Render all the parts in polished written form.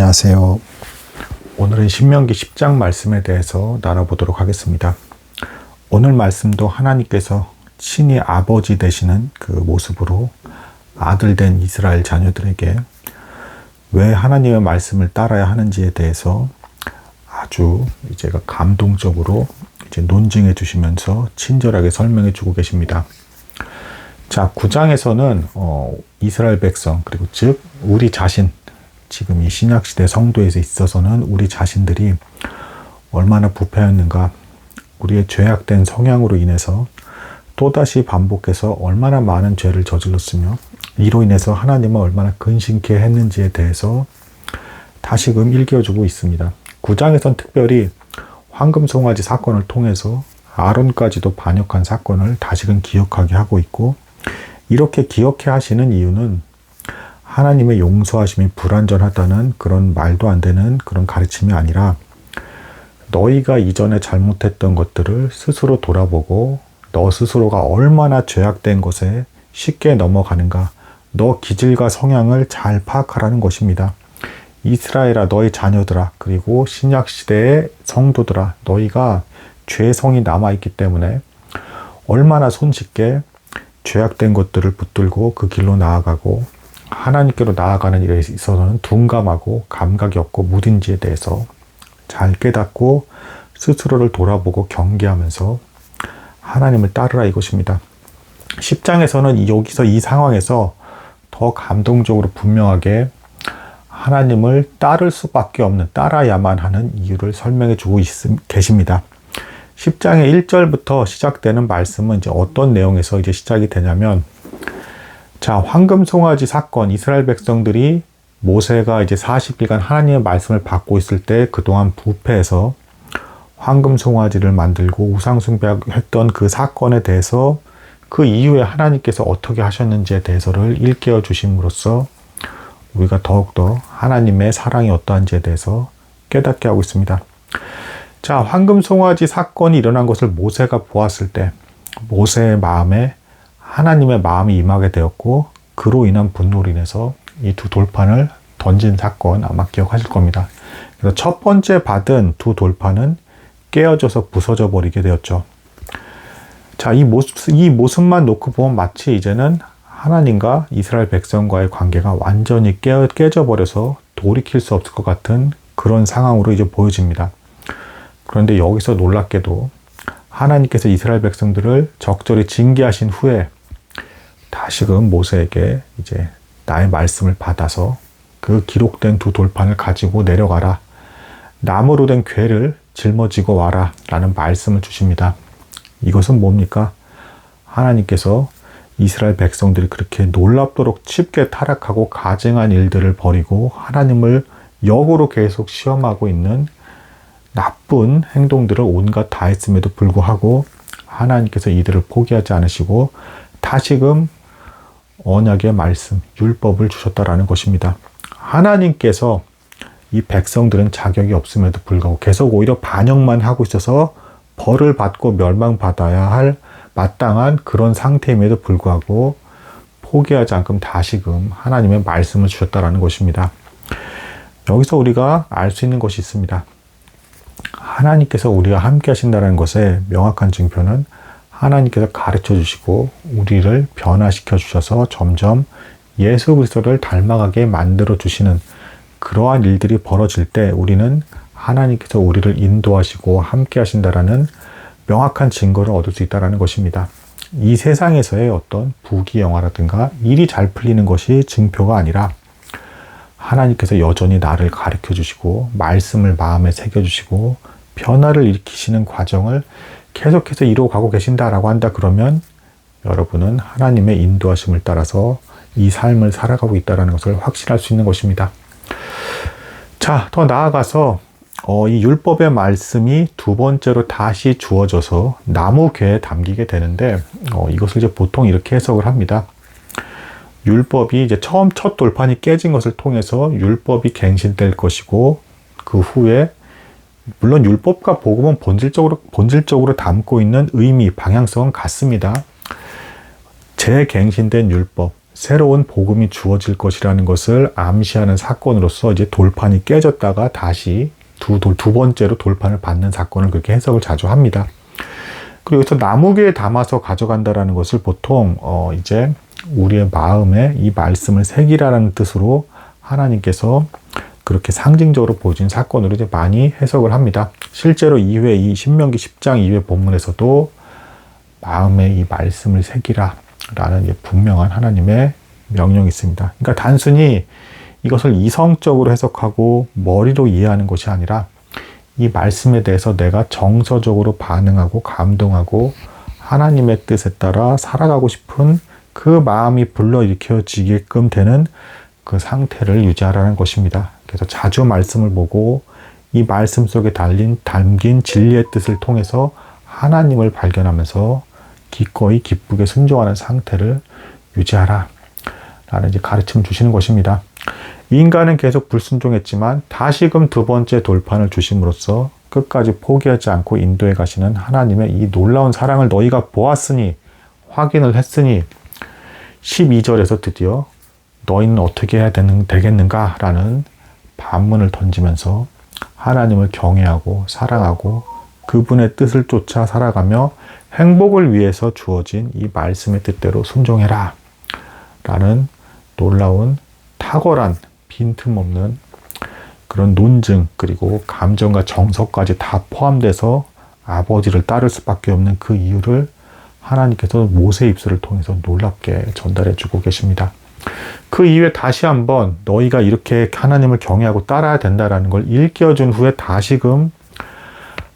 안녕하세요. 오늘은 신명기 10장 말씀에 대해서 나눠보도록 하겠습니다. 오늘 말씀도 하나님께서 친히 아버지 되시는 그 모습으로 아들 된 이스라엘 자녀들에게 왜 하나님의 말씀을 따라야 하는지에 대해서 아주 제가 감동적으로 논증해 주시면서 친절하게 설명해 주고 계십니다. 자, 9장에서는 이스라엘 백성, 그리고 즉 우리 자신, 지금 이 신약시대 성도에 있어서는 우리 자신들이 얼마나 부패했는가, 우리의 죄악된 성향으로 인해서 또다시 반복해서 얼마나 많은 죄를 저질렀으며 이로 인해서 하나님은 얼마나 근심케 했는지에 대해서 다시금 일깨워주고 있습니다. 9장에선 특별히 황금송아지 사건을 통해서 아론까지도 반역한 사건을 다시금 기억하게 하고 있고, 이렇게 기억해 하시는 이유는 하나님의 용서하심이 불완전하다는 그런 말도 안 되는 그런 가르침이 아니라, 너희가 이전에 잘못했던 것들을 스스로 돌아보고 너 스스로가 얼마나 죄악된 것에 쉽게 넘어가는가, 너 기질과 성향을 잘 파악하라는 것입니다. 이스라엘아, 너희 자녀들아, 그리고 신약시대의 성도들아, 너희가 죄성이 남아있기 때문에 얼마나 손쉽게 죄악된 것들을 붙들고 그 길로 나아가고 하나님께로 나아가는 일에 있어서는 둔감하고 감각이 없고 무딘지에 대해서 잘 깨닫고 스스로를 돌아보고 경계하면서 하나님을 따르라, 이것입니다. 10장에서는 여기서 이 상황에서 더 감동적으로 분명하게 하나님을 따를 수밖에 없는, 따라야만 하는 이유를 설명해 주고 계십니다. 10장의 1절부터 시작되는 말씀은 이제 어떤 내용에서 이제 시작이 되냐면, 자, 황금송아지 사건, 이스라엘 백성들이 모세가 이제 40일간 하나님의 말씀을 받고 있을 때 그동안 부패해서 황금송아지를 만들고 우상숭배했던 그 사건에 대해서, 그 이후에 하나님께서 어떻게 하셨는지에 대해서를 일깨워 주심으로써 우리가 더욱더 하나님의 사랑이 어떠한지에 대해서 깨닫게 하고 있습니다. 자, 황금송아지 사건이 일어난 것을 모세가 보았을 때 모세의 마음에 하나님의 마음이 임하게 되었고, 그로 인한 분노로 인해서 이 두 돌판을 던진 사건 아마 기억하실 겁니다. 그래서 첫 번째 받은 두 돌판은 깨어져서 부서져 버리게 되었죠. 자, 이 모습만 놓고 보면 마치 이제는 하나님과 이스라엘 백성과의 관계가 완전히 깨져 버려서 돌이킬 수 없을 것 같은 그런 상황으로 이제 보여집니다. 그런데 여기서 놀랍게도 하나님께서 이스라엘 백성들을 적절히 징계하신 후에 다시금 모세에게 이제 나의 말씀을 받아서 그 기록된 두 돌판을 가지고 내려가라, 나무로 된 궤를 짊어지고 와라 라는 말씀을 주십니다. 이것은 뭡니까? 하나님께서 이스라엘 백성들이 그렇게 놀랍도록 쉽게 타락하고 가증한 일들을 벌이고 하나님을 역으로 계속 시험하고 있는 나쁜 행동들을 온갖 다 했음에도 불구하고 하나님께서 이들을 포기하지 않으시고 다시금 언약의 말씀, 율법을 주셨다라는 것입니다. 하나님께서 이 백성들은 자격이 없음에도 불구하고 계속 오히려 반역만 하고 있어서 벌을 받고 멸망받아야 할 마땅한 그런 상태임에도 불구하고 포기하지 않고 다시금 하나님의 말씀을 주셨다라는 것입니다. 여기서 우리가 알 수 있는 것이 있습니다. 하나님께서 우리와 함께 하신다는 것의 명확한 증표는 하나님께서 가르쳐 주시고 우리를 변화시켜 주셔서 점점 예수 그리스도를 닮아가게 만들어 주시는 그러한 일들이 벌어질 때 우리는 하나님께서 우리를 인도하시고 함께 하신다라는 명확한 증거를 얻을 수 있다는 것입니다. 이 세상에서의 어떤 부귀영화라든가 일이 잘 풀리는 것이 증표가 아니라 하나님께서 여전히 나를 가르쳐 주시고 말씀을 마음에 새겨 주시고 변화를 일으키시는 과정을 계속해서 이루어가고 계신다라고 한다 그러면 여러분은 하나님의 인도하심을 따라서 이 삶을 살아가고 있다는 것을 확신할 수 있는 것입니다. 자, 더 나아가서 이 율법의 말씀이 두 번째로 다시 주어져서 나무 궤에 담기게 되는데, 이것을 이제 보통 이렇게 해석을 합니다. 율법이 이제 첫 돌판이 깨진 것을 통해서 율법이 갱신될 것이고, 그 후에 물론 율법과 복음은 본질적으로 담고 있는 의미, 방향성은 같습니다. 재갱신된 율법, 새로운 복음이 주어질 것이라는 것을 암시하는 사건으로서 이제 돌판이 깨졌다가 다시 두 번째로 돌판을 받는 사건을 그렇게 해석을 자주 합니다. 그리고 여기서 나무개에 담아서 가져간다라는 것을 보통 이제 우리의 마음에 이 말씀을 새기라라는 뜻으로 하나님께서 그렇게 상징적으로 보여준 사건으로 이제 많이 해석을 합니다. 실제로 이후에 이 신명기 10장 이후의 본문에서도 마음에 이 말씀을 새기라라는 분명한 하나님의 명령이 있습니다. 그러니까 단순히 이것을 이성적으로 해석하고 머리로 이해하는 것이 아니라 이 말씀에 대해서 내가 정서적으로 반응하고 감동하고 하나님의 뜻에 따라 살아가고 싶은 그 마음이 불러일으켜지게끔 되는 그 상태를 유지하라는 것입니다. 그래서 자주 말씀을 보고 이 말씀 속에 담긴 진리의 뜻을 통해서 하나님을 발견하면서 기꺼이 기쁘게 순종하는 상태를 유지하라 라는 이제 가르침을 주시는 것입니다. 인간은 계속 불순종했지만 다시금 두 번째 돌판을 주심으로써 끝까지 포기하지 않고 인도해 가시는 하나님의 이 놀라운 사랑을 너희가 보았으니 확인을 했으니 12절에서 드디어 너희는 어떻게 해야 되겠는가 라는 반문을 던지면서 하나님을 경외하고 사랑하고 그분의 뜻을 쫓아 살아가며 행복을 위해서 주어진 이 말씀의 뜻대로 순종해라 라는 놀라운 탁월한 빈틈없는 그런 논증 그리고 감정과 정서까지 다 포함돼서 아버지를 따를 수밖에 없는 그 이유를 하나님께서 모세의 입술을 통해서 놀랍게 전달해 주고 계십니다. 그 이후에 다시 한번 너희가 이렇게 하나님을 경외하고 따라야 된다라는 걸 일깨워준 후에 다시금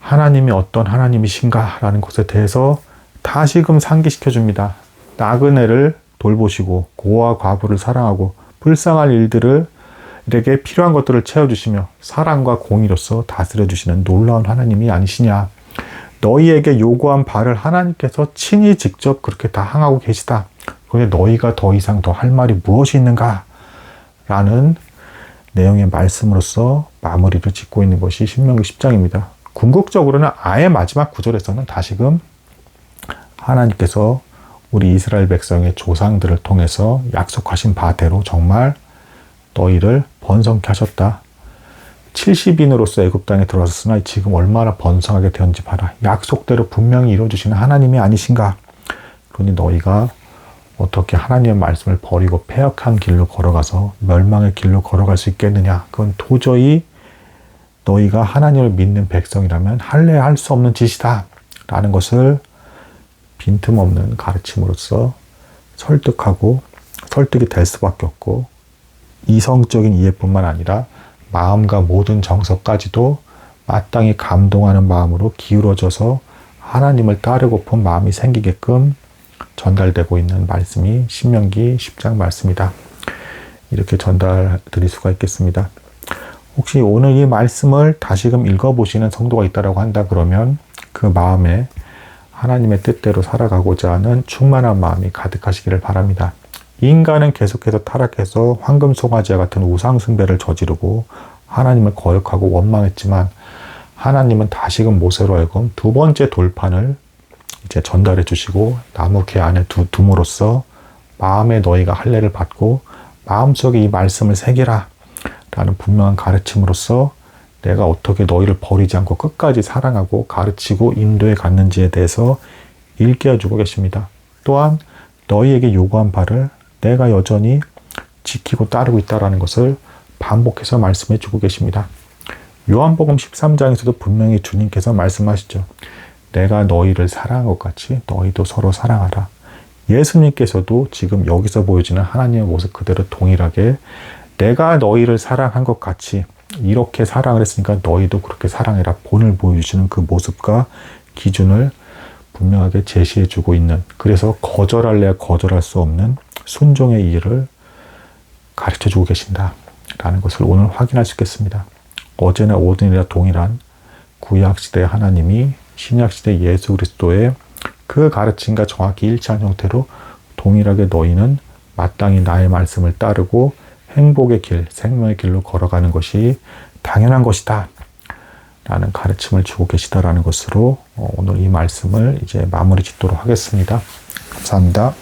하나님이 어떤 하나님이신가 라는 것에 대해서 다시금 상기시켜 줍니다. 나그네를 돌보시고 고아 과부를 사랑하고 불쌍한 일들에게 필요한 것들을 채워주시며 사랑과 공의로서 다스려주시는 놀라운 하나님이 아니시냐. 너희에게 요구한 바를 하나님께서 친히 직접 그렇게 다 행하고 계시다. 그런데 너희가 더 이상 더 할 말이 무엇이 있는가? 라는 내용의 말씀으로서 마무리를 짓고 있는 것이 신명기 10장입니다. 궁극적으로는 아예 마지막 구절에서는 다시금 하나님께서 우리 이스라엘 백성의 조상들을 통해서 약속하신 바대로 정말 너희를 번성케 하셨다. 70인으로서 애굽 땅에 들어왔으나 지금 얼마나 번성하게 되었는지 봐라. 약속대로 분명히 이루어주시는 하나님이 아니신가? 그러니 너희가 어떻게 하나님의 말씀을 버리고 패역한 길로 걸어가서 멸망의 길로 걸어갈 수 있겠느냐? 그건 도저히 너희가 하나님을 믿는 백성이라면 할래 할 수 없는 짓이다. 라는 것을 빈틈없는 가르침으로써 설득이 될 수밖에 없고 이성적인 이해뿐만 아니라 마음과 모든 정서까지도 마땅히 감동하는 마음으로 기울어져서 하나님을 따르고픈 마음이 생기게끔 전달되고 있는 말씀이 신명기 10장 말씀이다. 이렇게 전달 드릴 수가 있겠습니다. 혹시 오늘 이 말씀을 다시금 읽어보시는 성도가 있다고 한다 그러면 그 마음에 하나님의 뜻대로 살아가고자 하는 충만한 마음이 가득하시기를 바랍니다. 인간은 계속해서 타락해서 황금 송아지와 같은 우상 숭배를 저지르고 하나님을 거역하고 원망했지만 하나님은 다시금 모세로 하여금 두 번째 돌판을 이제 전달해 주시고 나무개 안에 둠으로써 마음에 너희가 할례를 받고 마음속에 이 말씀을 새기라 라는 분명한 가르침으로써 내가 어떻게 너희를 버리지 않고 끝까지 사랑하고 가르치고 인도해 갔는지에 대해서 일깨워 주고 계십니다. 또한 너희에게 요구한 바를 내가 여전히 지키고 따르고 있다는 것을 반복해서 말씀해 주고 계십니다. 요한복음 13장에서도 분명히 주님께서 말씀하시죠. 내가 너희를 사랑한 것 같이 너희도 서로 사랑하라. 예수님께서도 지금 여기서 보여지는 하나님의 모습 그대로 동일하게 내가 너희를 사랑한 것 같이 이렇게 사랑을 했으니까 너희도 그렇게 사랑해라. 본을 보여주시는 그 모습과 기준을 분명하게 제시해 주고 있는, 그래서 거절할래야 거절할 수 없는 순종의 이유를 가르쳐 주고 계신다 라는 것을 오늘 확인할 수 있겠습니다. 어제나 오늘이나 동일한 구약시대의 하나님이 신약시대 예수 그리스도의 그 가르침과 정확히 일치한 형태로 동일하게 너희는 마땅히 나의 말씀을 따르고 행복의 길, 생명의 길로 걸어가는 것이 당연한 것이다 라는 가르침을 주고 계시다라는 것으로 오늘 이 말씀을 이제 마무리 짓도록 하겠습니다. 감사합니다.